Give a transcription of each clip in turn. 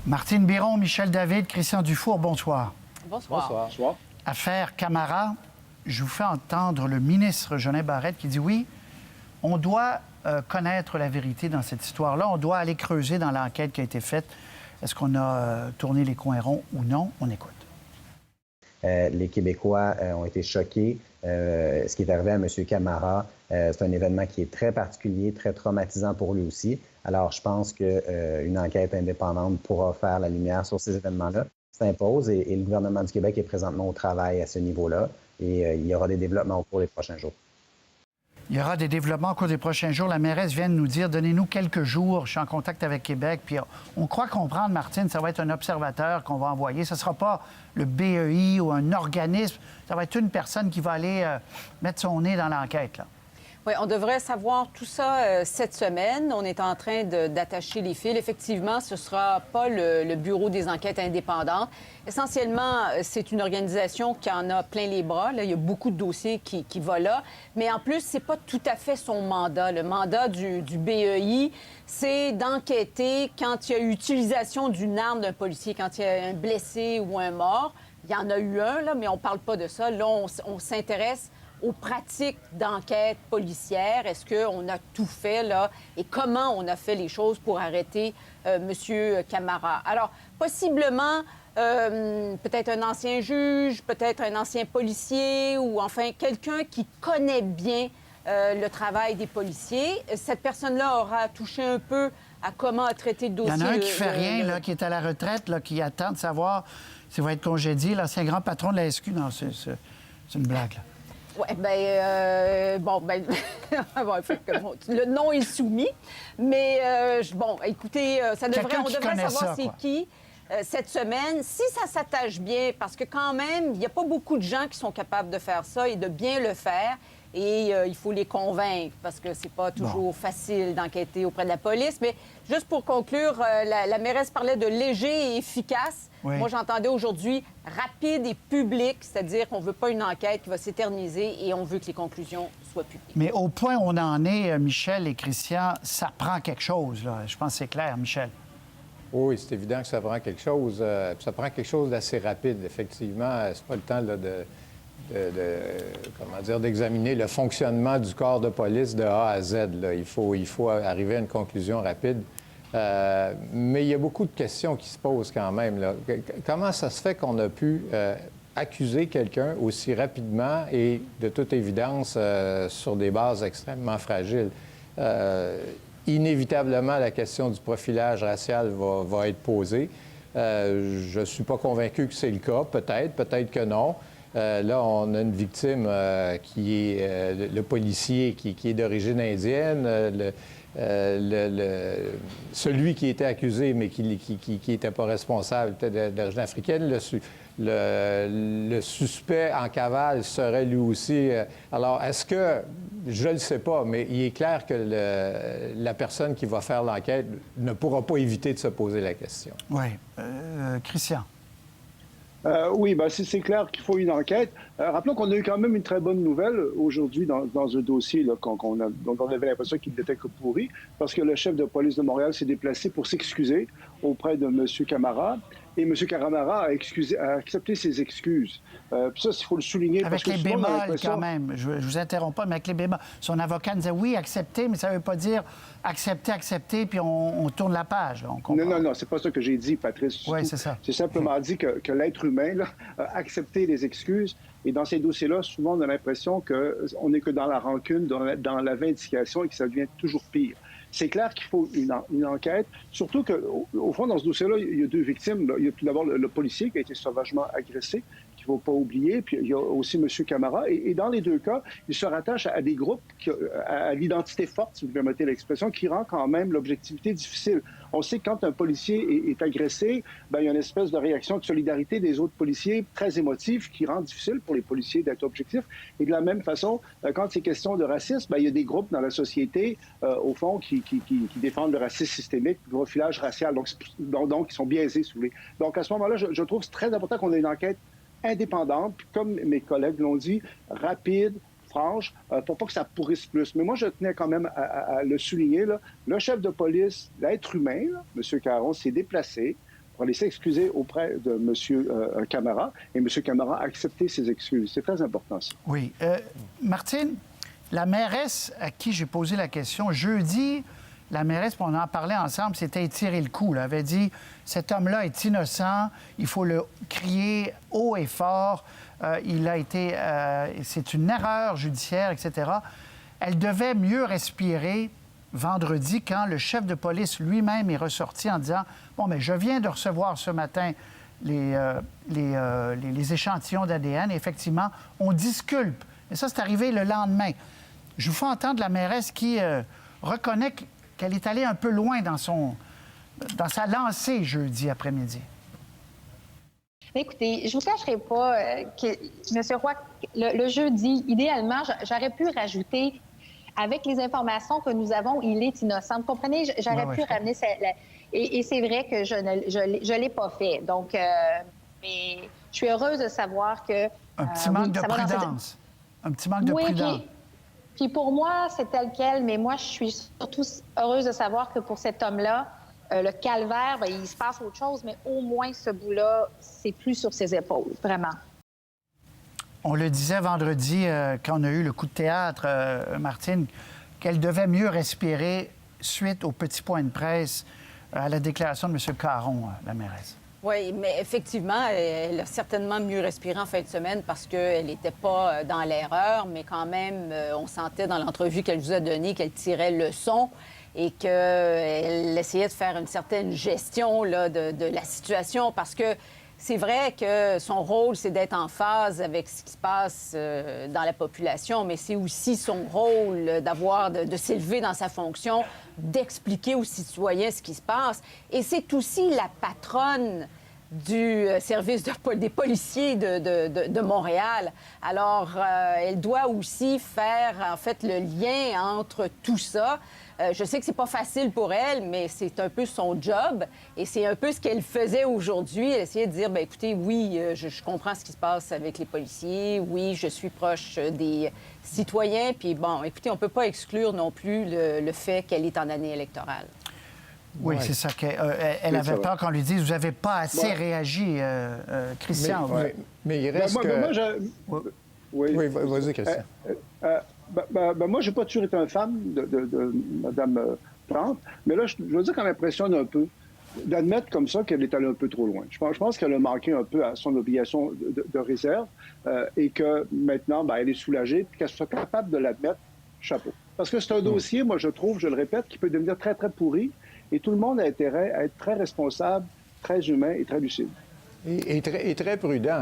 Martine Biron, Michel David, Christian Dufour, bonsoir. Bonsoir. Bonsoir. Affaire Camara, je vous fais entendre le ministre Jolin Barrette qui dit oui, on doit connaître la vérité dans cette histoire-là, on doit aller creuser dans l'enquête qui a été faite. Est-ce qu'on a tourné les coins ronds ou non? On écoute. Les Québécois ont été choqués. Ce qui est arrivé à M. Camara, c'est un événement qui est très particulier, très traumatisant pour lui aussi. Alors, je pense qu'une enquête indépendante pourra faire la lumière sur ces événements-là. S'impose et le gouvernement du Québec est présentement au travail à ce niveau-là et il y aura des développements au cours des prochains jours. Il y aura des développements au cours des prochains jours. La mairesse vient de nous dire, donnez-nous quelques jours. Je suis en contact avec Québec. Puis on croit comprendre, Martine, ça va être un observateur qu'on va envoyer. Ce ne sera pas le BEI ou un organisme. Ça va être une personne qui va aller mettre son nez dans l'enquête, là. Oui, on devrait savoir tout ça cette semaine. On est en train d'attacher les fils. Effectivement, ce ne sera pas le Bureau des enquêtes indépendantes. Essentiellement, c'est une organisation qui en a plein les bras. Là. Il y a beaucoup de dossiers qui vont là. Mais en plus, ce n'est pas tout à fait son mandat. Le mandat du BEI, c'est d'enquêter quand il y a eu utilisation d'une arme d'un policier, quand il y a un blessé ou un mort. Il y en a eu un, là, mais on ne parle pas de ça. Là, on s'intéresse aux pratiques d'enquête policière. Est-ce qu'on a tout fait, là? Et comment on a fait les choses pour arrêter M. Camara? Alors, possiblement, peut-être un ancien juge, peut-être un ancien policier ou enfin quelqu'un qui connaît bien le travail des policiers. Cette personne-là aura touché un peu à comment traiter le dossier. Il y en a un qui fait rien, là, qui est à la retraite, là, qui attend de savoir s'il va être congédié. L'ancien grand patron de la SQ, non, c'est une blague, là. Oui, le nom est soumis, mais écoutez, on devrait savoir c'est qui cette semaine. Si ça s'attache bien, parce que quand même, il n'y a pas beaucoup de gens qui sont capables de faire ça et de bien le faire. Et il faut les convaincre, parce que c'est pas toujours facile d'enquêter auprès de la police. Mais juste pour conclure, la mairesse parlait de léger et efficace. Oui. Moi, j'entendais aujourd'hui rapide et public, c'est-à-dire qu'on ne veut pas une enquête qui va s'éterniser et on veut que les conclusions soient publiques. Mais au point où on en est, Michel et Christian, ça prend quelque chose, là. Je pense que c'est clair, Michel. Oui, c'est évident que ça prend quelque chose. Ça prend quelque chose d'assez rapide, effectivement. C'est pas le temps là, d'examiner le fonctionnement du corps de police de A à Z. Là. Il faut arriver à une conclusion rapide. Mais il y a beaucoup de questions qui se posent quand même. Là. Comment ça se fait qu'on a pu accuser quelqu'un aussi rapidement et, de toute évidence, sur des bases extrêmement fragiles? Inévitablement, la question du profilage racial va être posée. Je ne suis pas convaincu que c'est le cas. Peut-être que non. Là, on a une victime qui est le policier qui est d'origine indienne, celui qui était accusé, mais qui n'était pas responsable, peut-être d'origine africaine. Le suspect en cavale serait lui aussi. Alors, est-ce que... Je ne le sais pas, mais il est clair que la personne qui va faire l'enquête ne pourra pas éviter de se poser la question. Oui. Christian. Oui, bien, c'est clair qu'il faut une enquête. Rappelons qu'on a eu quand même une très bonne nouvelle aujourd'hui dans un dossier là, dont on avait l'impression qu'il n'était que pourri, parce que le chef de police de Montréal s'est déplacé pour s'excuser auprès de M. Camara. Et M. Camara a accepté ses excuses. Puis ça, il faut le souligner. Avec les bémols, quand même. Je vous interromps pas, mais avec les bémols. Son avocat nous disait oui, accepter, mais ça ne veut pas dire accepter, puis on tourne la page. Là, on non, c'est pas ça que j'ai dit, Patrice. Oui, c'est ça. J'ai simplement dit que l'être humain là, a accepté les excuses. Et dans ces dossiers-là, souvent, on a l'impression qu'on n'est que dans la rancune, dans la vindication et que ça devient toujours pire. C'est clair qu'il faut une enquête, surtout qu'au fond, dans ce dossier-là, il y a deux victimes. Là. Il y a tout d'abord le policier qui a été sauvagement agressé, qu'il ne faut pas oublier, puis il y a aussi M. Camara. Et dans les deux cas, il se rattache à des groupes, à l'identité forte, si vous permettez l'expression, qui rend quand même l'objectivité difficile. On sait que quand un policier est agressé, bien, il y a une espèce de réaction de solidarité des autres policiers très émotive qui rend difficile pour les policiers d'être objectifs. Et de la même façon, quand c'est question de racisme, bien, il y a des groupes dans la société, au fond, qui défendent le racisme systémique, le profilage racial, donc qui sont biaisés, si vous voulez. Donc, à ce moment-là, je trouve que c'est très important qu'on ait une enquête indépendante, puis comme mes collègues l'ont dit, rapide, franche, pour pas que ça pourrisse plus. Mais moi, je tenais quand même à le souligner. Là. Le chef de police, l'être humain, là, M. Caron, s'est déplacé pour aller s'excuser auprès de M. Camara. Et M. Camara a accepté ses excuses. C'est très important, ça. Oui. Martine, la mairesse à qui j'ai posé la question, jeudi, la mairesse, on en parlait ensemble, s'était étiré le cou. Elle avait dit, cet homme-là est innocent, il faut le crier haut et fort, il a été... c'est une erreur judiciaire, etc. Elle devait mieux respirer vendredi quand le chef de police lui-même est ressorti en disant, bon, mais je viens de recevoir ce matin les échantillons d'ADN. Effectivement, on disculpe. Et ça, c'est arrivé le lendemain. Je vous fais entendre la mairesse qui reconnaît qu'elle est allée un peu loin dans sa lancée jeudi après-midi. Écoutez, je ne vous cacherai pas que, M. Roy, le jeudi, idéalement, j'aurais pu rajouter, avec les informations que nous avons, il est innocent. Vous comprenez? J'aurais pu ramener... Et c'est vrai que je ne l'ai pas fait. Donc, mais je suis heureuse de savoir que... Un petit manque de prudence. Un petit manque de prudence. Puis pour moi, c'est tel quel, mais moi, je suis surtout heureuse de savoir que pour cet homme-là, le calvaire, bien, il se passe autre chose, mais au moins ce bout-là, c'est plus sur ses épaules, vraiment. On le disait vendredi, quand on a eu le coup de théâtre, Martine, qu'elle devait mieux respirer suite au petit point de presse à la déclaration de M. Caron, la mairesse. Oui, mais effectivement, elle a certainement mieux respiré en fin de semaine parce qu'elle n'était pas dans l'erreur, mais quand même, on sentait dans l'entrevue qu'elle vous a donnée qu'elle tirait leçon et qu'elle essayait de faire une certaine gestion là, de la situation parce que c'est vrai que son rôle, c'est d'être en phase avec ce qui se passe dans la population, mais c'est aussi son rôle de s'élever dans sa fonction, d'expliquer aux citoyens ce qui se passe. Et c'est aussi la patronne du service des policiers de Montréal. Alors, elle doit aussi faire, en fait, le lien entre tout ça. Je sais que c'est pas facile pour elle, mais c'est un peu son job. Et c'est un peu ce qu'elle faisait aujourd'hui. Elle essayait de dire, bien, écoutez, oui, je comprends ce qui se passe avec les policiers. Oui, je suis proche des citoyens. Puis bon, écoutez, on peut pas exclure non plus le fait qu'elle est en année électorale. Oui, c'est ça. Elle avait peur qu'on lui dise, vous n'avez pas assez réagi, Christian. Mais il reste Oui, vas-y, Christian. Moi, je n'ai pas toujours été un fan de Mme Plante, mais là, je veux dire qu'elle m'impressionne un peu d'admettre comme ça qu'elle est allée un peu trop loin. Je pense qu'elle a manqué un peu à son obligation de réserve et que maintenant, elle est soulagée et qu'elle soit capable de l'admettre, chapeau. Parce que c'est un dossier, moi, je trouve, je le répète, qui peut devenir très, très pourri et tout le monde a intérêt à être très responsable, très humain et très lucide. Et très prudent.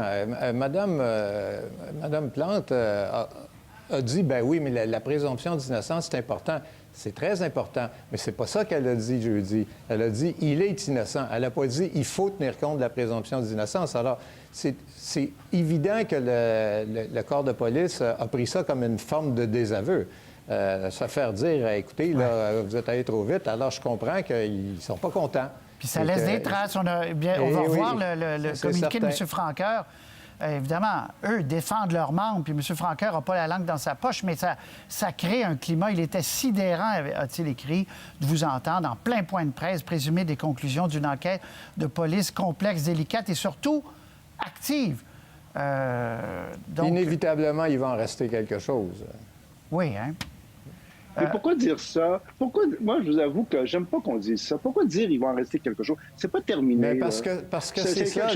Madame Plante a dit, ben oui, mais la présomption d'innocence, c'est important. C'est très important. Mais c'est pas ça qu'elle a dit jeudi. Elle a dit, il est innocent. Elle n'a pas dit, il faut tenir compte de la présomption d'innocence. Alors, c'est évident que le corps de police a pris ça comme une forme de désaveu. Se faire dire, écoutez, là, vous êtes allé trop vite, alors je comprends qu'ils ne sont pas contents. Puis ça laisse des traces. On va revoir le communiqué de M. Franqueur. Évidemment, eux défendent leurs membres, puis M. Franqueur n'a pas la langue dans sa poche, mais ça crée un climat. Il était sidérant, a-t-il écrit, de vous entendre en plein point de presse présumer des conclusions d'une enquête de police complexe, délicate et surtout active. Donc... Inévitablement, il va en rester quelque chose. Oui, hein? Mais pourquoi dire ça? Moi, je vous avoue que j'aime pas qu'on dise ça. Pourquoi dire il va en rester quelque chose? C'est pas terminé. Mais parce que c'est ça.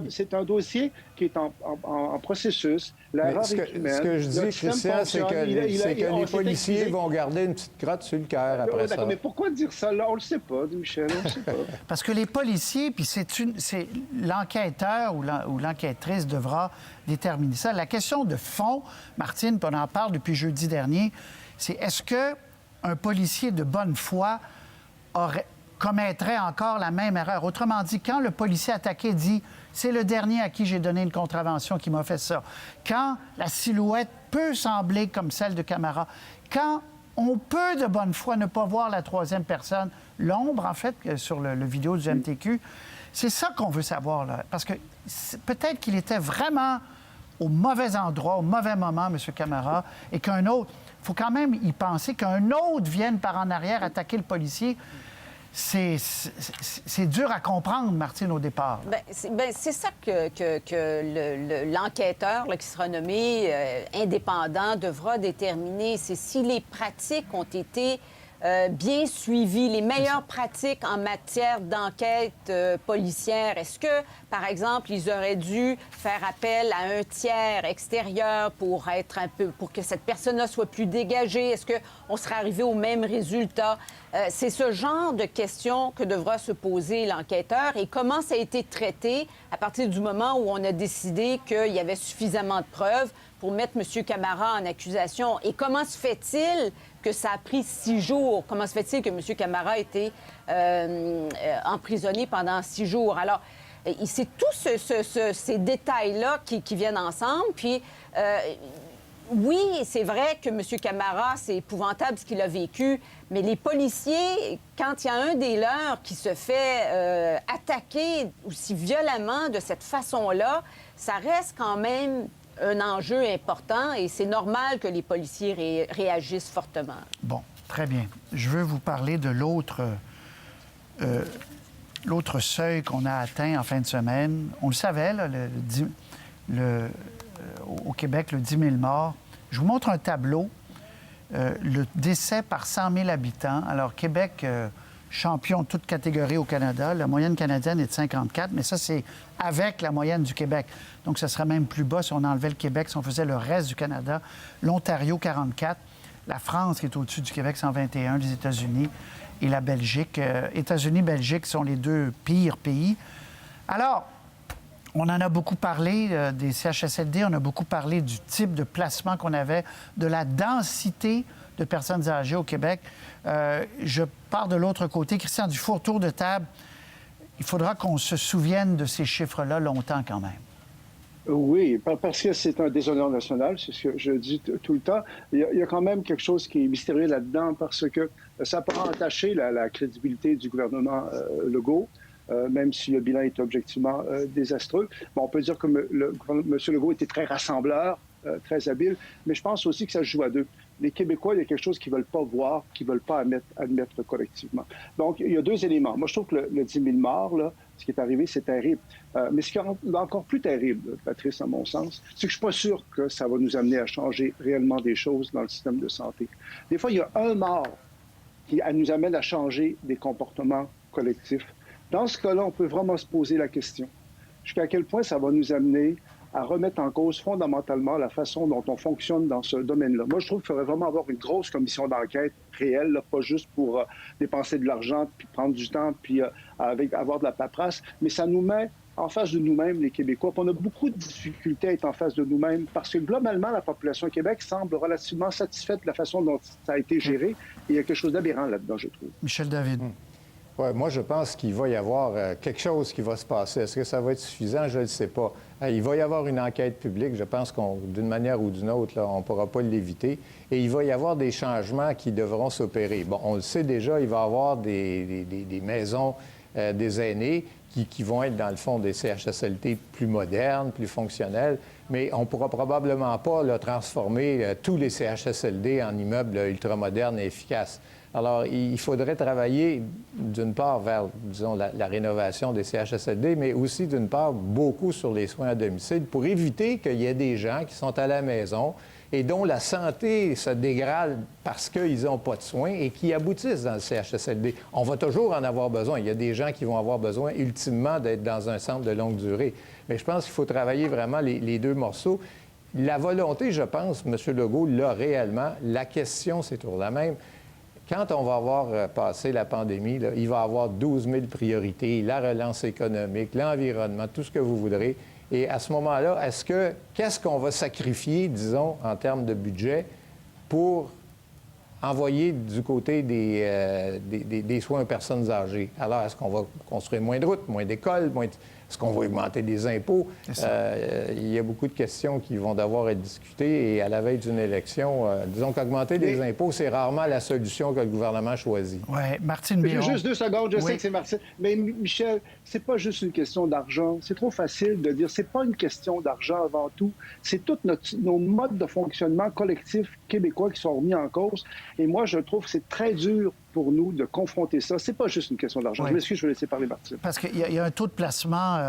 C'est un dossier qui est en processus. L'erreur est humaine. Ce que je dis, Christian, c'est que les policiers vont garder une petite crotte sur le cœur après ça. Mais pourquoi dire ça là? On le sait pas, Michel, on le sait pas. Parce que les policiers, puis c'est l'enquêteur ou l'enquêtrice devra déterminer ça. La question de fond, Martine, on en parle depuis jeudi dernier, c'est est-ce qu'un policier de bonne foi commettrait encore la même erreur? Autrement dit, quand le policier attaqué dit « c'est le dernier à qui j'ai donné une contravention qui m'a fait ça », quand la silhouette peut sembler comme celle de Camara, quand on peut de bonne foi ne pas voir la troisième personne, l'ombre, en fait, sur le vidéo du MTQ, c'est ça qu'on veut savoir, là. Parce que peut-être qu'il était vraiment au mauvais endroit, au mauvais moment, M. Camara, et qu'un autre... Il faut quand même y penser qu'un autre vienne par en arrière attaquer le policier. c'est dur à comprendre, Martine, au départ. C'est ça que l'enquêteur qui sera nommé indépendant devra déterminer. C'est si les pratiques ont été bien suivies, les meilleures pratiques en matière d'enquête policière. Est-ce que, par exemple, ils auraient dû faire appel à un tiers extérieur pour que cette personne-là soit plus dégagée? Est-ce qu'on serait arrivé au même résultat? C'est ce genre de questions que devra se poser l'enquêteur et comment ça a été traité à partir du moment où on a décidé qu'il y avait suffisamment de preuves pour mettre M. Camara en accusation. Et comment se fait-il que ça a pris 6 jours? Comment se fait-il que M. Camara a été emprisonné pendant 6 jours? Alors, c'est tous ces détails-là qui viennent ensemble. Puis, oui, c'est vrai que M. Camara, c'est épouvantable ce qu'il a vécu, mais les policiers, quand il y a un des leurs qui se fait attaquer aussi violemment de cette façon-là, ça reste quand même un enjeu important et c'est normal que les policiers réagissent fortement. Bon, très bien. Je veux vous parler de l'autre seuil qu'on a atteint en fin de semaine. On le savait, là, au Québec, le 10 000 morts. Je vous montre un tableau. Le décès par 100 000 habitants. Alors, Québec, champion de toute catégorie au Canada. La moyenne canadienne est de 54, mais ça, c'est avec la moyenne du Québec. Donc, ça serait même plus bas si on enlevait le Québec, si on faisait le reste du Canada. L'Ontario, 44. La France, qui est au-dessus du Québec, 121. Les États-Unis et la Belgique. États-Unis, Belgique sont les deux pires pays. Alors, on en a beaucoup parlé des CHSLD, on a beaucoup parlé du type de placement qu'on avait, de la densité de personnes âgées au Québec. Je pars de l'autre côté. Christian Dufour, tour de table. Il faudra qu'on se souvienne de ces chiffres-là longtemps quand même. Oui, parce que c'est un déshonneur national, c'est ce que je dis tout le temps. Il y a quand même quelque chose qui est mystérieux là-dedans parce que ça peut entacher la crédibilité du gouvernement Legault. Même si le bilan est objectivement désastreux. Bon, on peut dire que M. Legault était très rassembleur, très habile, mais je pense aussi que ça se joue à deux. Les Québécois, il y a quelque chose qu'ils ne veulent pas voir, qu'ils ne veulent pas admettre collectivement. Donc, il y a deux éléments. Moi, je trouve que le 10 000 morts, là, ce qui est arrivé, c'est terrible. Mais ce qui est encore plus terrible, Patrice, à mon sens, c'est que je ne suis pas sûr que ça va nous amener à changer réellement des choses dans le système de santé. Des fois, il y a un mort qui nous amène à changer des comportements collectifs. Dans ce cas-là, on peut vraiment se poser la question. Jusqu'à quel point ça va nous amener à remettre en cause fondamentalement la façon dont on fonctionne dans ce domaine-là. Moi, je trouve qu'il faudrait vraiment avoir une grosse commission d'enquête réelle, là, pas juste pour dépenser de l'argent, puis prendre du temps, puis avoir de la paperasse, mais ça nous met en face de nous-mêmes, les Québécois. Puis on a beaucoup de difficultés à être en face de nous-mêmes parce que globalement, la population au Québec semble relativement satisfaite de la façon dont ça a été géré. Et il y a quelque chose d'aberrant là-dedans, je trouve. Michel David. Ouais, moi, je pense qu'il va y avoir quelque chose qui va se passer. Est-ce que ça va être suffisant? Je ne le sais pas. Il va y avoir une enquête publique. Je pense d'une manière ou d'une autre, là, on ne pourra pas l'éviter. Et il va y avoir des changements qui devront s'opérer. Bon, on le sait déjà, il va y avoir des maisons des aînés qui vont être, dans le fond, des CHSLD plus modernes, plus fonctionnels. Mais on ne pourra probablement pas là, transformer tous les CHSLD en immeubles ultramodernes et efficaces. Alors, il faudrait travailler, d'une part, vers, disons, la rénovation des CHSLD, mais aussi, d'une part, beaucoup sur les soins à domicile pour éviter qu'il y ait des gens qui sont à la maison et dont la santé se dégrade parce qu'ils n'ont pas de soins et qui aboutissent dans le CHSLD. On va toujours en avoir besoin. Il y a des gens qui vont avoir besoin, ultimement, d'être dans un centre de longue durée. Mais je pense qu'il faut travailler vraiment les deux morceaux. La volonté, je pense, M. Legault l'a réellement. La question, c'est toujours la même. Quand on va avoir passé la pandémie, là, il va y avoir 12 000 priorités, la relance économique, l'environnement, tout ce que vous voudrez. Et à ce moment-là, qu'est-ce qu'on va sacrifier, disons, en termes de budget pour envoyer du côté des soins aux personnes âgées? Alors, est-ce qu'on va construire moins de routes, moins d'écoles, est-ce qu'on va augmenter des impôts? Il y a beaucoup de questions qui vont devoir être discutées et à la veille d'une élection, disons qu'augmenter les impôts, c'est rarement la solution que le gouvernement choisit. Oui, Martine Biron. Juste 2 secondes, je sais que c'est Martine. Mais Michel, c'est pas juste une question d'argent. C'est trop facile de dire c'est pas une question d'argent avant tout. C'est tous nos modes de fonctionnement collectifs québécois qui sont remis en cause. Et moi, je trouve que c'est très dur pour nous de confronter ça. C'est pas juste une question d'argent. Oui. Je m'excuse, je vais laisser parler Martine. Parce qu'il y a un taux de placement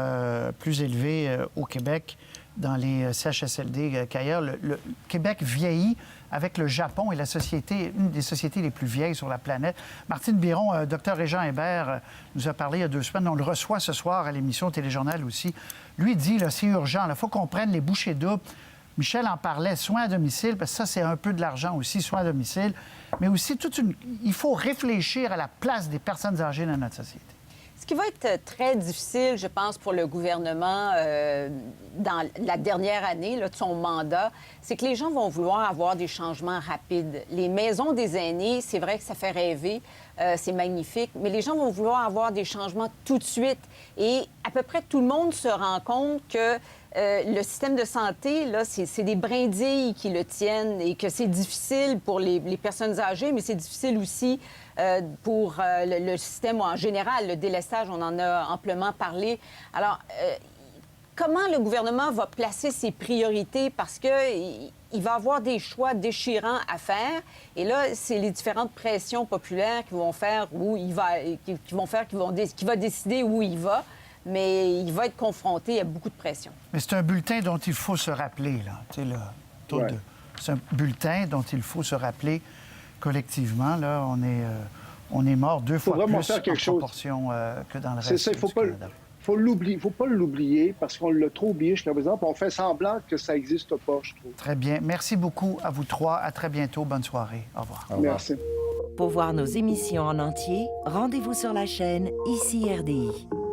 plus élevé au Québec dans les CHSLD qu'ailleurs. Le Québec vieillit avec le Japon et la société, une des sociétés les plus vieilles sur la planète. Martine Biron, Dr Régent Hébert nous a parlé il y a 2 semaines. On le reçoit ce soir à l'émission Téléjournal aussi. Lui dit, là, c'est urgent. Il faut qu'on prenne les bouchées doubles. Michel en parlait, soins à domicile, parce que ça, c'est un peu de l'argent aussi, soins à domicile. Mais aussi, il faut réfléchir à la place des personnes âgées dans notre société. Ce qui va être très difficile, je pense, pour le gouvernement dans la dernière année là, de son mandat, c'est que les gens vont vouloir avoir des changements rapides. Les maisons des aînés, c'est vrai que ça fait rêver, c'est magnifique, mais les gens vont vouloir avoir des changements tout de suite. Et à peu près tout le monde se rend compte que le système de santé, là, c'est des brindilles qui le tiennent et que c'est difficile pour les personnes âgées, mais c'est difficile aussi pour le système en général. Le délestage, on en a amplement parlé. Alors, comment le gouvernement va placer ses priorités? Parce qu'il va avoir des choix déchirants à faire. Et là, c'est les différentes pressions populaires qui vont faire où il va, qui va décider où il va. Mais il va être confronté à beaucoup de pression. Mais c'est un bulletin dont il faut se rappeler, là. Tu sais, c'est un bulletin dont il faut se rappeler collectivement. Là, on est mort 2 fois plus en proportion que dans le reste du Canada. Il ne faut pas l'oublier parce qu'on l'a trop oublié jusqu'à présent. On fait semblant que ça n'existe pas, je trouve. Très bien. Merci beaucoup à vous 3. À très bientôt. Bonne soirée. Au revoir. Au revoir. Merci. Pour voir nos émissions en entier, rendez-vous sur la chaîne ICI RDI.